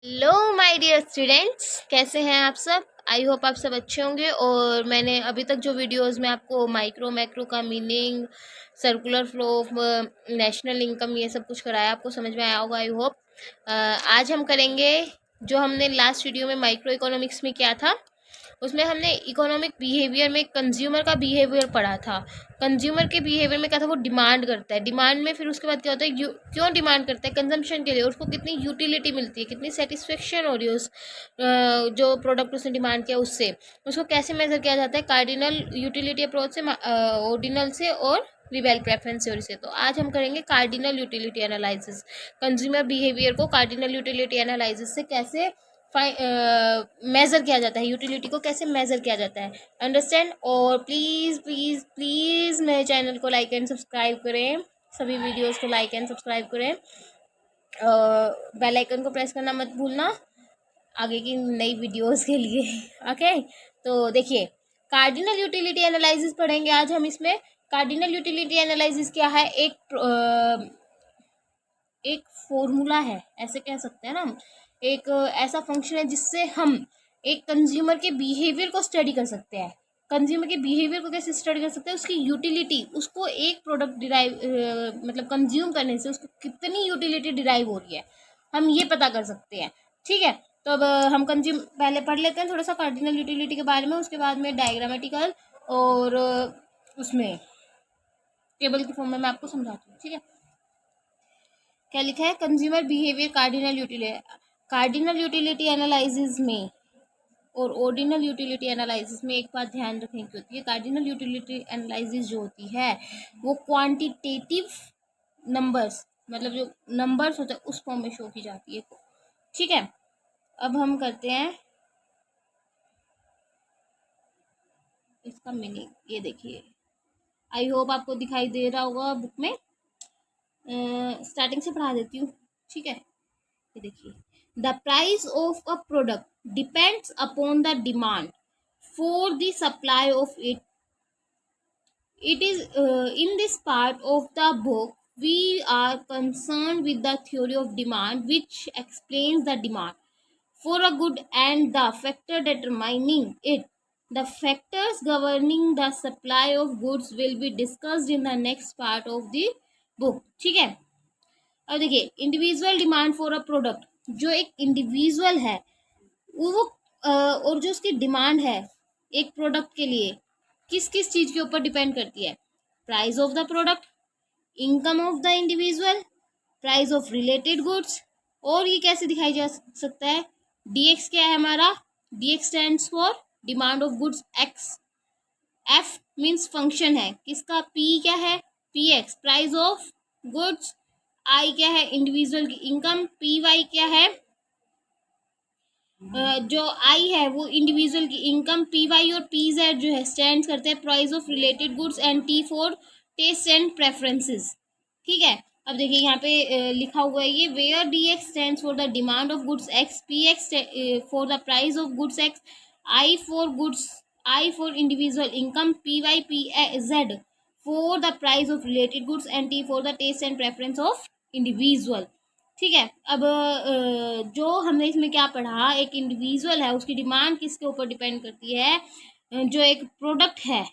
Hello my dear students, कैसे हैं आप सब। आई होप आप सब अच्छे होंगे। और मैंने अभी तक जो वीडियोस में आपको माइक्रो मैक्रो का meaning, circular flow of national income, ये सब कुछ कराया, आपको समझ में आया होगा आई होप। आज हम करेंगे जो हमने लास्ट वीडियो में माइक्रो इकोनॉमिक्स में किया था। उसमें हमने इकोनॉमिक बिहेवियर में कंज्यूमर का बिहेवियर पढ़ा था। कंज्यूमर के बिहेवियर में क्या था, वो डिमांड करता है। डिमांड में फिर उसके बाद क्या होता है, क्यों डिमांड करता है, कंजम्पशन के लिए। उसको कितनी यूटिलिटी मिलती है, कितनी सेटिस्फेक्शन हो रही है उस जो प्रोडक्ट उसने डिमांड किया उससे। उसको कैसे मेजर किया जाता है, कार्डिनल यूटिलिटी अप्रोच से, ऑर्डिनल से और रिवेल प्रेफरेंस थ्योरी से। तो आज हम करेंगे cardinal utility analysis. Consumer behaviour को कार्डिनल यूटिलिटी एनालिसिस से कैसे मेज़र किया जाता है, यूटिलिटी को कैसे मेज़र किया जाता है, अंडरस्टैंड। और प्लीज़ प्लीज़ प्लीज़ मेरे चैनल को लाइक एंड सब्सक्राइब करें, सभी वीडियोस को लाइक एंड सब्सक्राइब करें। बेल आइकन को प्रेस करना मत भूलना आगे की नई वीडियोस के लिए। ओके, तो देखिए, कार्डिनल यूटिलिटी एनालिसिस पढ़ेंगे आज हम। इसमें कार्डिनल यूटिलिटी एनालिसिस क्या है, एक फॉर्मूला है, ऐसे कह सकते हैं ना हम। एक ऐसा फंक्शन है जिससे हम एक कंज्यूमर के बिहेवियर को स्टडी कर सकते हैं। कंज्यूमर के बिहेवियर को कैसे स्टडी कर सकते हैं, उसकी यूटिलिटी, उसको एक प्रोडक्ट डिराइव मतलब कंज्यूम करने से उसको कितनी यूटिलिटी डिराइव हो रही है, हम ये पता कर सकते हैं। ठीक है, तो अब हम पहले पढ़ लेते हैं थोड़ा सा कार्डिनल यूटिलिटी के बारे में। उसके बाद में डायग्रामेटिकल और उसमें टेबल की फॉर्म में मैं आपको समझाती हूँ। ठीक है, क्या लिखा है, consumer behaviour cardinal utility analysis में और ऑर्डिनल यूटिलिटी एनालिसिस में एक बात ध्यान रखने की होती है। कार्डिनल यूटिलिटी एनालिसिस जो होती है वो क्वांटिटेटिव नंबर्स, मतलब जो नंबर्स होते हैं उस फॉर्म में शो की जाती है। ठीक है, अब हम करते हैं इसका मीनिंग। ये देखिए, आई होप आपको दिखाई दे रहा होगा बुक में। स्टार्टिंग से पढ़ा देती हूँ। ठीक है, ये देखिए, the price of a product depends upon the demand for the supply of it. It is in this part of the book we are concerned with the theory of demand, which explains the demand for a good and the factor determining it. The factors governing the supply of goods will be discussed in the next part of the book. ठीक है, अब देखिए, individual demand for a product, जो एक individual है वो और जो उसकी डिमांड है एक प्रोडक्ट के लिए, किस किस चीज़ के ऊपर डिपेंड करती है, price of the product, income of the individual, price of related goods. और ये कैसे दिखाई जा सकता है, dx क्या है हमारा, dx stands for demand of goods x, f means function है किसका, p क्या है, px price of goods, i क्या है इंडिविजुअल की इनकम, py क्या है जो आई है वो इंडिविजुअल की इनकम, पी वाई और पी जेड जो है स्टैंड करते हैं price of related goods, and T for taste and preferences. ठीक है, अब देखिए यहाँ पे लिखा हुआ है ये, where D X stand for the demand of goods X, P X for the price of goods X, I for goods, I for individual income, P Y P Z for the price of related goods, and T for the taste and preference of individual. ठीक है, अब जो हमने इसमें क्या पढ़ा, एक individual है, उसकी डिमांड किसके ऊपर डिपेंड करती है, जो एक प्रोडक्ट है,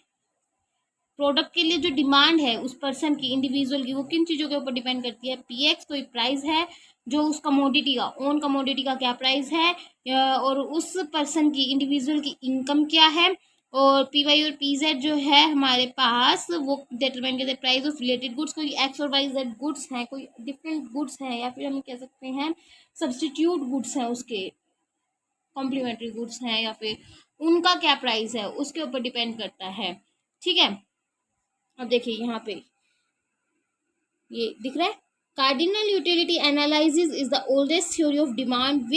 प्रोडक्ट के लिए जो डिमांड है उस पर्सन की, इंडिविजुअल की, वो किन चीज़ों के ऊपर डिपेंड करती है, पी एक्स कोई प्राइस है जो उस कमोडिटी का, ओन कमोडिटी का क्या प्राइस है, और उस पर्सन की इंडिविजुअल की इनकम क्या है, और पी वाई और पी जेड जो है हमारे पास वो डिटरमाइन करते हैं प्राइस ऑफ रिलेटेड गुड्स। कोई एक्स और वाई जेड गुड्स हैं, कोई डिफरेंट गुड्स हैं, या फिर हम कह सकते हैं सब्सटीट्यूट गुड्स हैं, उसके कॉम्प्लीमेंट्री गुड्स हैं, या फिर उनका क्या प्राइस है उसके ऊपर डिपेंड करता है। ठीक है, अब देखिए यहाँ पे ये दिख रहा है, cardinal utility analysis is the oldest theory of demand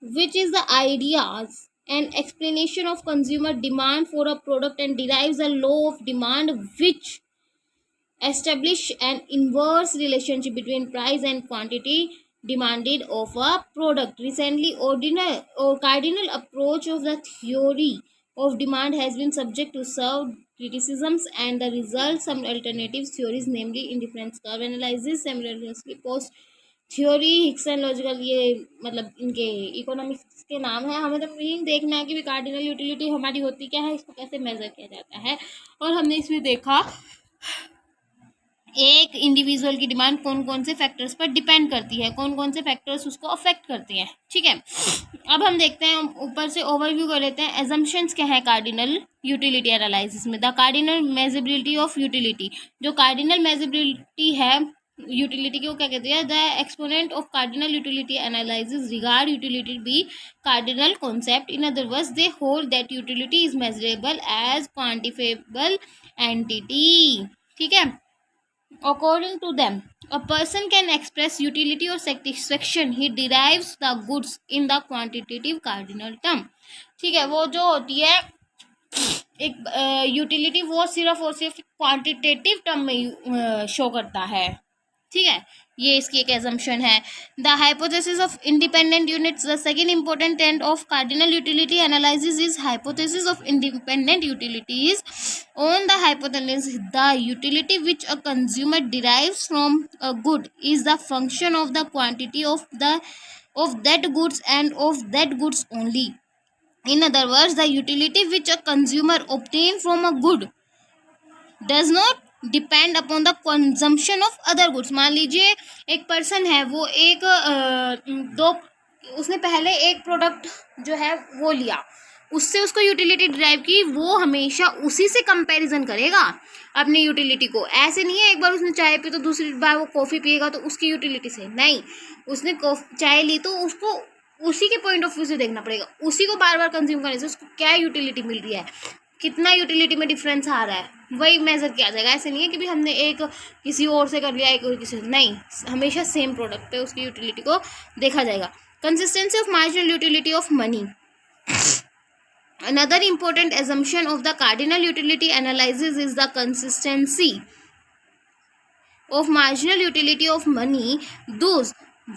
which is the ideas and explanation of consumer demand for a product, and derives a law of demand which establish an inverse relationship between price and quantity demanded of a product. Recently, ordinal or cardinal approach of the theory of demand has been subject to served criticisms, and the results some alternative theories, namely indifference curve analysis, simultaneously post theory Hickson logical, ये मतलब इनके economics के नाम है। हमें तो meaning देखना है कि कार्डिनल यूटिलिटी हमारी होती क्या है, इसको कैसे मेजर किया जाता है। और हमने इसमें देखा एक इंडिविजुअल की डिमांड कौन कौन से फैक्टर्स पर डिपेंड करती है, कौन कौन से फैक्टर्स उसको अफेक्ट करते हैं। ठीक है, अब हम देखते हैं, ऊपर से ओवरव्यू कर लेते हैं। एजम्पशंस क्या है कार्डिनल यूटिलिटी एनालिसिस में। The cardinal measurability of utility, जो कार्डिनल मेजरेबिलिटी है यूटिलिटी की, वो क्या कहते हैं, the exponent of cardinal utility analysis regard utility be cardinal concept. In other words they hold that utility is measurable as quantifiable entity. ठीक है, according to them, a person can express utility or satisfaction he derives the goods in the quantitative cardinal term। ठीक है, वो जो होती है एक utility, वो सिर्फ और सिर्फ क्वांटिटेटिव टर्म में शो करता है। ठीक है, ये इसकी एक एजम्पशन है। The hypothesis of independent units, the second important end of cardinal utility analysis is hypothesis of independent utilities. On the hypothesis, the utility which a consumer derives from a good is the function of the quantity of that goods and of that goods only। In other words, the utility which a consumer obtain from a good does not depend upon the consumption of other goods. मान लीजिए एक person है, वो एक उसने पहले एक product जो है वो लिया, उससे उसको यूटिलिटी डिराइव की, वो हमेशा उसी से कंपैरिजन करेगा अपनी यूटिलिटी को। ऐसे नहीं है एक बार उसने चाय पी तो दूसरी बार वो कॉफ़ी पिएगा तो उसकी यूटिलिटी से नहीं, उसने चाय ली तो उसको उसी के पॉइंट ऑफ व्यू से देखना पड़ेगा, उसी को बार बार कंज्यूम करने से उसको क्या यूटिलिटी मिल रही है, कितना यूटिलिटी में डिफरेंस आ रहा है, वही मेजर किया जाएगा। ऐसे नहीं है कि भी हमने एक किसी और से कर लिया, एक और किसी से नहीं, हमेशा सेम प्रोडक्ट पे उसकी यूटिलिटी को देखा जाएगा। Consistency of marginal utility of money, another important assumption of the cardinal utility analysis is the consistency of marginal utility of money. Thus,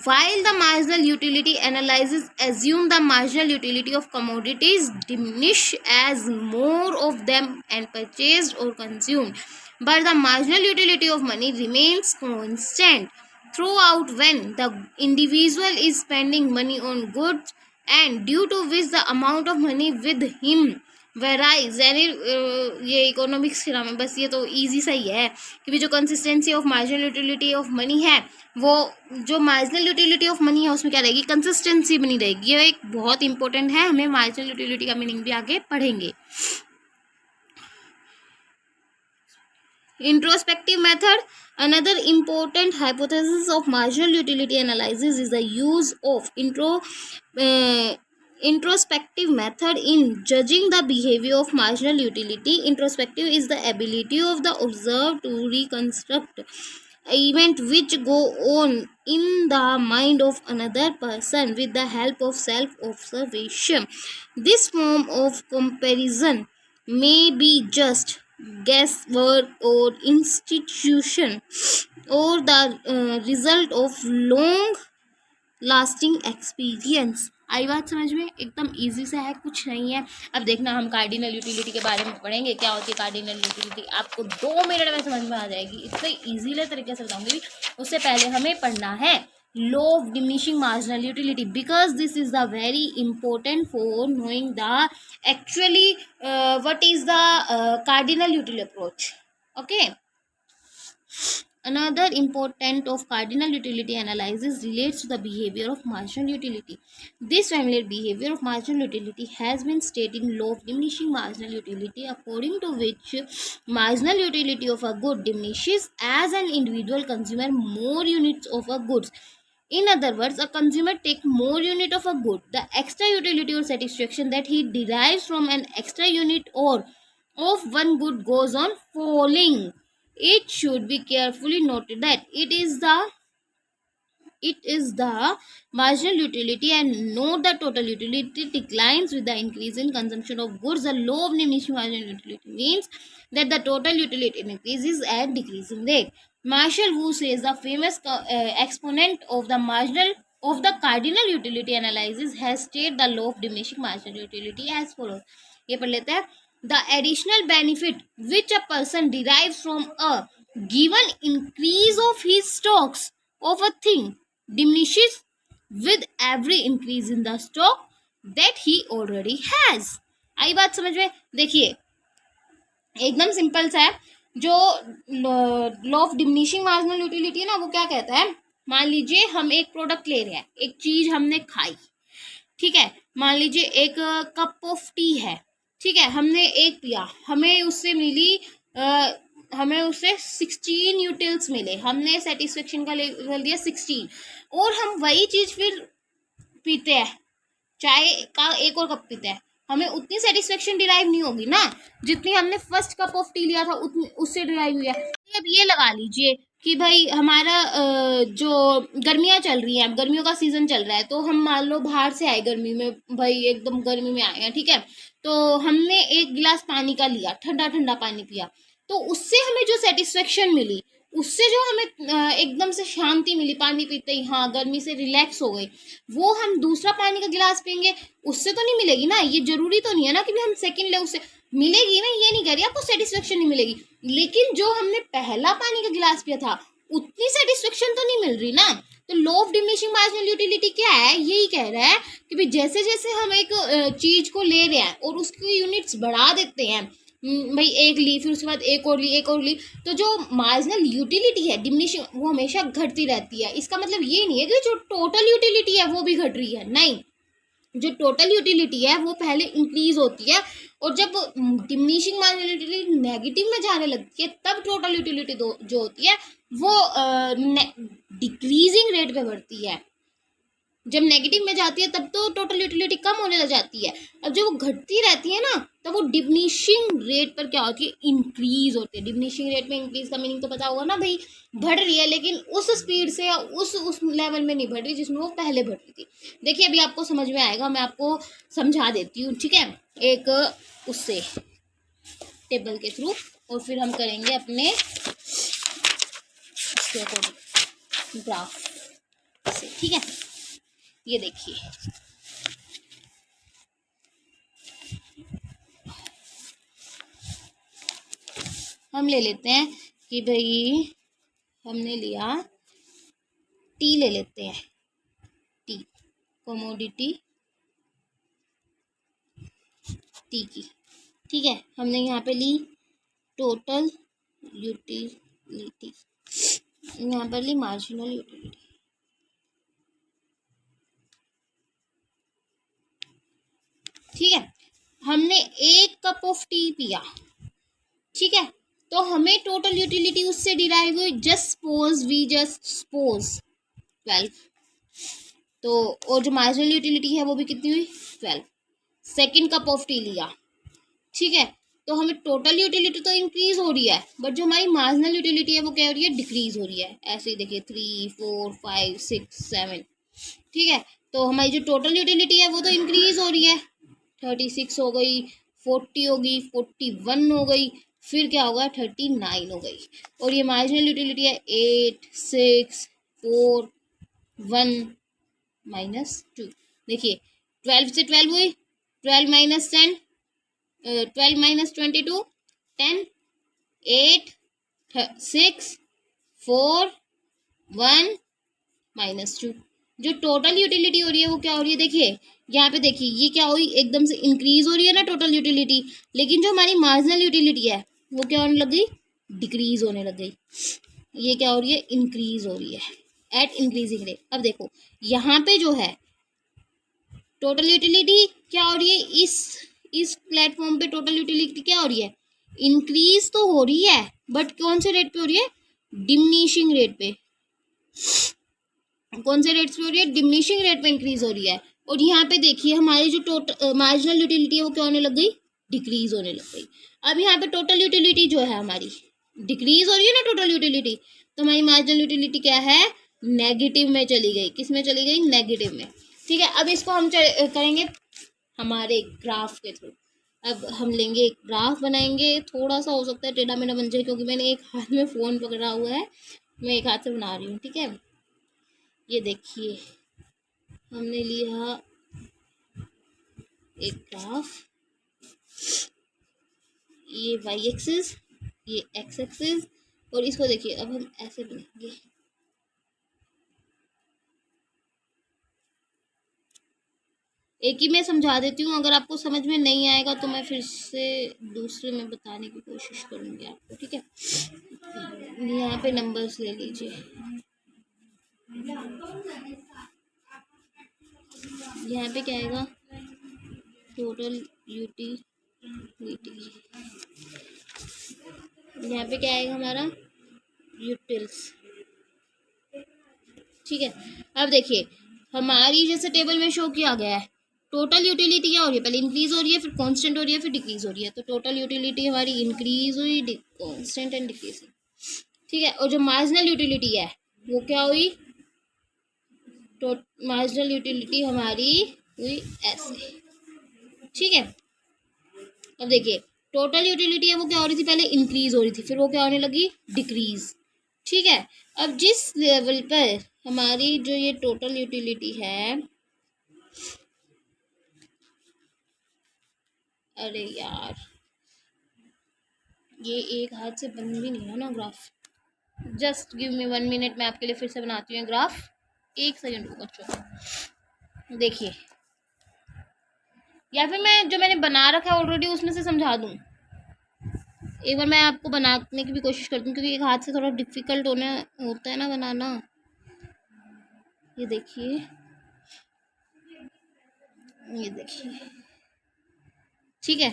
while the marginal utility analysis assume the marginal utility of commodities diminish as more of them and purchased or consumed, but the marginal utility of money remains constant throughout when the individual is spending money on goods, and due to which the amount of money with him varies. यानी ये economics के नाम है, बस ये तो easy सा ही है कि जो consistency of marginal utility of money है, वो जो मार्जिनल यूटिलिटी ऑफ मनी है उसमें क्या रहेगी, कंसिस्टेंसी बनी रहेगी। ये एक बहुत इंपॉर्टेंट है, हमें मार्जिनल यूटिलिटी का मीनिंग भी आगे पढ़ेंगे। Introspective method, another important hypothesis of marginal utility analysis is the use of introspective method in judging the behavior of marginal utility. Introspective is the ability of the observer to reconstruct event which go on in the mind of another person with the help of self observation. This form of comparison may be just guesswork or institution or the result of long lasting experience. आई बात समझ में, एकदम easy सा है, कुछ नहीं है। अब देखना हम कार्डिनल यूटिलिटी के बारे में पढ़ेंगे, क्या होती है कार्डिनल यूटिलिटी, आपको 2 मिनट में समझ में आ जाएगी, इतने इजीले तरीके से बताऊंगी। उससे पहले हमें पढ़ना है law of diminishing marginal utility, because this is the very important for knowing the actually what is the cardinal utility approach. Okay, another important of cardinal utility analysis relates to the behavior of marginal utility. This familiar behavior of marginal utility has been stated in law of diminishing marginal utility, according to which marginal utility of a good diminishes as an individual consumer more units of a goods. In other words, a consumer takes more unit of a good. The extra utility or satisfaction that he derives from an extra unit or of one good goes on falling. It should be carefully noted that it is the marginal utility and not the total utility declines with the increase in consumption of goods. The law of diminishing marginal utility means that the total utility increases at decreasing rate. Marshall Wu says, the famous exponent of the cardinal utility analysis, has stated the law of diminishing marginal utility as follows. ये पढ़ लेते हैं। The additional benefit which a person derives from a given increase of his stocks of a thing diminishes with every increase in the stock that he already has। आई बात समझ में? देखिए एकदम simple सा है। जो law of diminishing marginal utility है ना, वो क्या कहता है, मान लीजिए हम एक प्रोडक्ट ले रहे हैं, एक चीज हमने खाई, ठीक है, मान लीजिए एक कप ऑफ टी है, ठीक है, हमने एक पिया, हमें उससे मिली हमें उससे 16 यूटिल्स मिले, हमने सेटिस्फेक्शन का लेवल दिया 16, और हम वही चीज फिर पीते हैं, चाय का एक और कप पीते हैं, हमें उतनी सेटिस्फेक्शन डिराइव नहीं होगी ना जितनी हमने फर्स्ट कप ऑफ टी लिया था उतनी उससे डिराइव हुई है। अब ये लगा लीजिए कि भाई हमारा जो गर्मियाँ चल रही हैं, गर्मियों का सीजन चल रहा है, तो हम मान लो बाहर से आए गर्मी में, भाई एकदम गर्मी में आए हैं, ठीक है, तो हमने एक गिलास पानी का लिया, ठंडा ठंडा पानी पिया, तो उससे हमें जो सेटिस्फेक्शन मिली, उससे जो हमें एकदम से शांति मिली पानी पीते ही, हाँ गर्मी से रिलैक्स हो गई, वो हम दूसरा पानी का गिलास पियेंगे उससे तो नहीं मिलेगी ना। ये जरूरी तो नहीं है ना कि हम सेकंड ले उससे मिलेगी, मैं ये नहीं कह रही आपको सेटिस्फेक्शन नहीं मिलेगी, लेकिन जो हमने पहला पानी का गिलास पिया था उतनी सेटिस्फेक्शन तो नहीं मिल रही ना। तो law of diminishing marginal utility क्या है, यही कह रहा है कि भाई जैसे जैसे हम एक चीज को ले रहे हैं और उसकी यूनिट्स बढ़ा देते हैं, भाई एक ली, फिर उसके बाद एक और ली, एक और ली, तो जो मार्जिनल यूटिलिटी है डिमिनिशिंग, वो हमेशा घटती रहती है। इसका मतलब ये नहीं है कि जो टोटल यूटिलिटी है वो भी घट रही है, नहीं, जो टोटल यूटिलिटी है वो पहले इंक्रीज होती है, और जब डिमिनिशिंग मार्जिनल यूटिलिटी नेगेटिव में जाने लगती है तब टोटल यूटिलिटी जो होती है वो डिक्रीजिंग रेट पे बढ़ती है। जब नेगेटिव में जाती है तब तो टोटल यूटिलिटी कम होने लग जाती है, अब जब वो घटती रहती है ना तब वो डिमिनिशिंग रेट पर क्या होती है, इंक्रीज होती है। डिमिनिशिंग रेट में इंक्रीज का मीनिंग तो पता होगा ना भाई, बढ़ रही है लेकिन उस स्पीड से या उस लेवल में नहीं बढ़ रही जिसमें वो पहले बढ़ रही थी। देखिए अभी आपको समझ में आएगा, मैं आपको समझा देती हूँ, ठीक है, एक उससे टेबल के थ्रू, और फिर हम करेंगे अपने ग्राफ से, ठीक है। ये देखिए हम ले लेते हैं कि भाई हमने लिया टी, ले लेते हैं टी, कमोडिटी टी की, ठीक है, हमने यहाँ पे ली टोटल यूटिलिटी, यहाँ पर ली मार्जिनल यूटिलिटी, ठीक है, हमने एक कप ऑफ टी पिया, ठीक है, तो हमें टोटल यूटिलिटी उससे डिराइव हुई, जस्ट सपोज 12, तो और जो मार्जिनल यूटिलिटी है वो भी कितनी हुई 12, सेकेंड कप ऑफ टी लिया, ठीक है, तो हमें टोटल यूटिलिटी तो इंक्रीज हो रही है बट जो हमारी मार्जिनल यूटिलिटी है वो क्या हो रही है, डिक्रीज हो रही है। ऐसे ही देखिए 3 4 5 6 7, ठीक है, तो हमारी जो टोटल यूटिलिटी है वो तो इंक्रीज हो रही है, 36 हो गई, 40 होगी, 41 हो गई, फिर क्या होगा 39 हो गई, और ये मार्जिनल यूटिलिटी है 8 6 4 1 -2। देखिए 12 से 12 हुई, 12 माइनस 10, 12 माइनस 22, 10, 8 6 4 1 -2। जो टोटल यूटिलिटी हो रही है वो क्या हो रही है, देखिए यहाँ पे देखिए ये क्या हुई, एकदम से इंक्रीज हो रही है ना टोटल यूटिलिटी, लेकिन जो हमारी मार्जिनल यूटिलिटी है वो क्या होने लग गई, डिक्रीज होने लग गई। ये क्या हो रही है, इंक्रीज हो रही है एट इंक्रीजिंग रेट। अब देखो यहाँ पे जो है टोटल यूटिलिटी क्या हो रही है, इस प्लेटफॉर्म पे टोटल यूटिलिटी क्या हो रही है, इंक्रीज तो हो रही है बट कौन से रेट पे हो रही है, डिमिनिशिंग रेट पे। कौन से रेट्स पे हो रही है, डिमिनिशिंग रेट पे इंक्रीज हो रही है। और यहाँ पे देखिए हमारी जो टोटल मार्जिनल यूटिलिटी है वो क्या होने लग गई, डिक्रीज होने लग गई। अब यहाँ पे टोटल यूटिलिटी जो है हमारी डिक्रीज हो रही है ना टोटल यूटिलिटी, तो हमारी मार्जिनल यूटिलिटी क्या है, नेगेटिव में चली गई। किस में चली गई, नेगेटिव में, ठीक है। अब इसको हम करेंगे हमारे ग्राफ के थ्रू। अब हम लेंगे एक ग्राफ बनाएंगे, थोड़ा सा हो सकता है टेढ़ा मेढ़ा बन जाए क्योंकि मैंने एक हाथ में फ़ोन पकड़ा हुआ है, मैं एक हाथ से बना रही हूँ, ठीक है। ये देखिए हमने लिया एक ग्राफ, ये वाई एक्सिस, ये एक्स एक्सिस, और इसको देखिए अब हम ऐसे बनाएंगे, एक ही मैं समझा देती हूँ, अगर आपको समझ में नहीं आएगा तो मैं फिर से दूसरे में बताने की कोशिश करूँगी आपको, ठीक है। यहाँ पे नंबर्स ले लीजिए। यहाँ पे क्या आएगा, टोटल यूटिलिटी। यहाँ पे क्या आएगा हमारा, यूटिल्स, ठीक है। अब देखिए हमारी जैसे टेबल में शो किया गया है, टोटल यूटिलिटी क्या हो रही है, पहले इंक्रीज हो रही है, फिर कांस्टेंट हो रही है, फिर डिक्रीज हो रही है। तो टोटल यूटिलिटी हमारी इंक्रीज हुई, कांस्टेंट एंड डिक्रीज, ठीक है। और जो मार्जिनल यूटिलिटी है वो क्या हुई, तो मार्जिनल यूटिलिटी हमारी हुई ऐसे, ठीक है। अब देखिए टोटल यूटिलिटी है वो क्या हो रही थी, पहले इंक्रीज हो रही थी, फिर वो क्या होने लगी, डिक्रीज, ठीक है। अब जिस लेवल पर हमारी जो ये टोटल यूटिलिटी है, अरे यार ये एक हाथ से बन भी नहीं रहा ना graph, just give me 1 minute, मैं आपके लिए फिर से बनाती हूँ ग्राफ, 1 सेकंड रुको बच्चों। देखिए या फिर मैं जो मैंने बना रखा है ऑलरेडी उसमें से समझा दूँ, एक बार मैं आपको बनाने की भी कोशिश करती हूँ, क्योंकि एक हाथ से थोड़ा डिफिकल्ट होता है ना बनाना। ये देखिए, ये देखिए, ठीक है।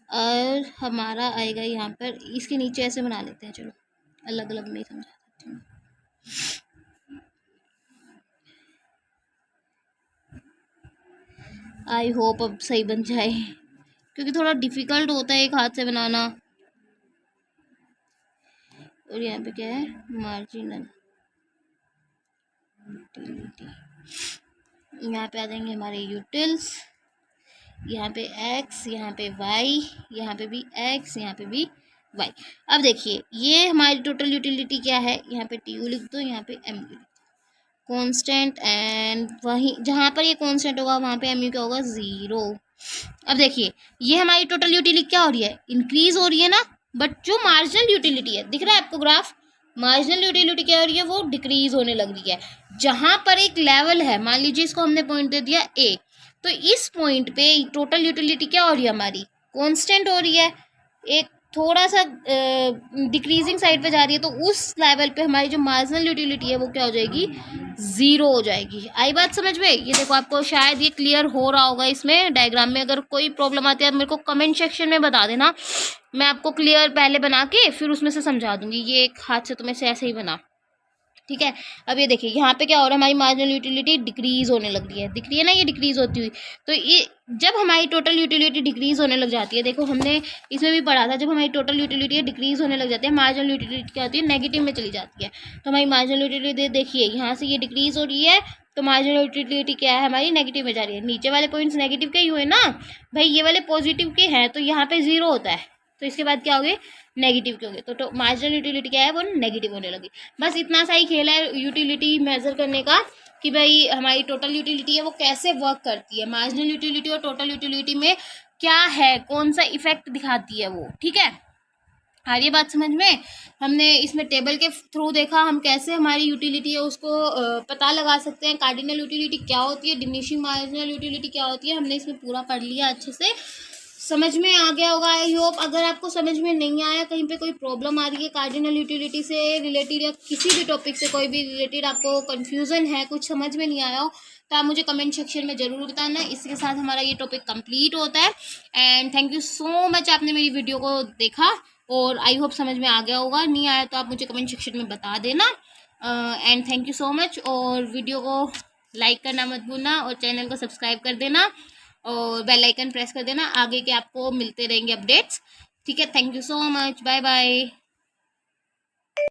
और हमारा आएगा यहाँ पर, इसके नीचे ऐसे बना लेते हैं, चलो अलग अलग नहीं समझा सकती हूँ। आई होप अब सही बन जाए, क्योंकि थोड़ा डिफिकल्ट होता है एक हाथ से बनाना। और यहाँ पे क्या है, मार्जिनल यूटिलिटी, यहाँ पे आ जाएंगे हमारे यूटिल्स, यहाँ पे x, यहाँ पे y, यहाँ पे भी x, यहाँ पे भी y। अब देखिए ये हमारी टोटल यूटिलिटी क्या है, यहाँ पे tu लिख दो, यहाँ पे mu लिख दो, कांस्टेंट, एंड वहीं जहाँ पर ये कांस्टेंट होगा वहाँ पे mu क्या होगा, 0। अब देखिए ये हमारी टोटल यूटिलिटी क्या हो रही है, इंक्रीज हो रही है ना, बट जो मार्जिनल यूटिलिटी है, दिख रहा है आपको ग्राफ, मार्जिनल यूटिलिटी क्या हो रही है, वो डिक्रीज होने लग रही है। जहाँ पर एक लेवल है, मान लीजिए इसको हमने पॉइंट दे दिया A, तो इस पॉइंट पे टोटल यूटिलिटी क्या हो रही है हमारी, कांस्टेंट हो रही है, एक थोड़ा सा डिक्रीजिंग साइड पे जा रही है, तो उस लेवल पे हमारी जो मार्जिनल यूटिलिटी है वो क्या हो जाएगी, 0 हो जाएगी। आई बात समझ में, ये देखो आपको शायद ये क्लियर हो रहा होगा इसमें डायग्राम में। अगर कोई प्रॉब्लम आती है मेरे को कमेंट सेक्शन में बता देना, मैं आपको क्लियर पहले बना के फिर उसमें से समझा दूंगी। ये एक हाथ से तो मैं से ऐसे ही बना, ठीक है। अब ये देखिए यहाँ पे क्या हो रहा है, हमारी मार्जिनल यूटिलिटी डिक्रीज होने लग रही है, दिख रही है ना ये डिक्रीज होती हुई। तो ये जब हमारी टोटल यूटिलिटी डिक्रीज होने लग जाती है, देखो हमने इसमें भी पढ़ा था, जब हमारी टोटल यूटिलिटी डिक्रीज होने लग जाती है, मार्जिनल यूटिलिटी क्या होती है, नेगेटिव में चली जाती है। तो हमारी मार्जिनल यूटिलिटी देखिए यहाँ से ये डिक्रीज हो रही है, तो मार्जिनल यूटिलिटी क्या है हमारी, नेगेटिव में जा रही है। नीचे वाले पॉइंट्स नेगेटिव के ही हुए ना भाई, ये वाले पॉजिटिव के हैं, तो यहाँ पे 0 होता है, तो इसके बाद क्या हो गए, नेगेटिव के हो गए। तो मार्जिनल यूटिलिटी क्या है, वो नेगेटिव होने लगी। बस इतना सा ही खेल है यूटिलिटी मेजर करने का, कि भाई हमारी टोटल यूटिलिटी है वो कैसे वर्क करती है, मार्जिनल यूटिलिटी और टोटल यूटिलिटी में क्या है, कौन सा इफेक्ट दिखाती है वो, ठीक है। आ रही है बात समझ में। हमने इसमें टेबल के थ्रू देखा हम कैसे हमारी यूटिलिटी है उसको पता लगा सकते हैं, कार्डिनल यूटिलिटी क्या होती है, डिमिनिशिंग मार्जिनल यूटिलिटी क्या होती है, हमने इसमें पूरा पढ़ लिया, अच्छे से समझ में आ गया होगा आई होप। अगर आपको समझ में नहीं आया, कहीं पे कोई प्रॉब्लम आ रही है कार्डिनल यूटिलिटी से रिलेटेड या किसी भी टॉपिक से कोई भी रिलेटेड आपको कंफ्यूजन है, कुछ समझ में नहीं आया हो, तो आप मुझे कमेंट सेक्शन में ज़रूर बताना। इसके साथ हमारा ये टॉपिक कंप्लीट होता है। And thank you so much, आपने मेरी वीडियो को देखा और आई होप समझ में आ गया होगा। नहीं आया तो आप मुझे कमेंट सेक्शन में बता देना। And thank you so much, और वीडियो को लाइक करना मत भूलना, और चैनल को सब्सक्राइब कर देना, और बेल आइकन प्रेस कर देना, आगे के आपको मिलते रहेंगे अपडेट्स, ठीक है। Thank you so much, bye bye.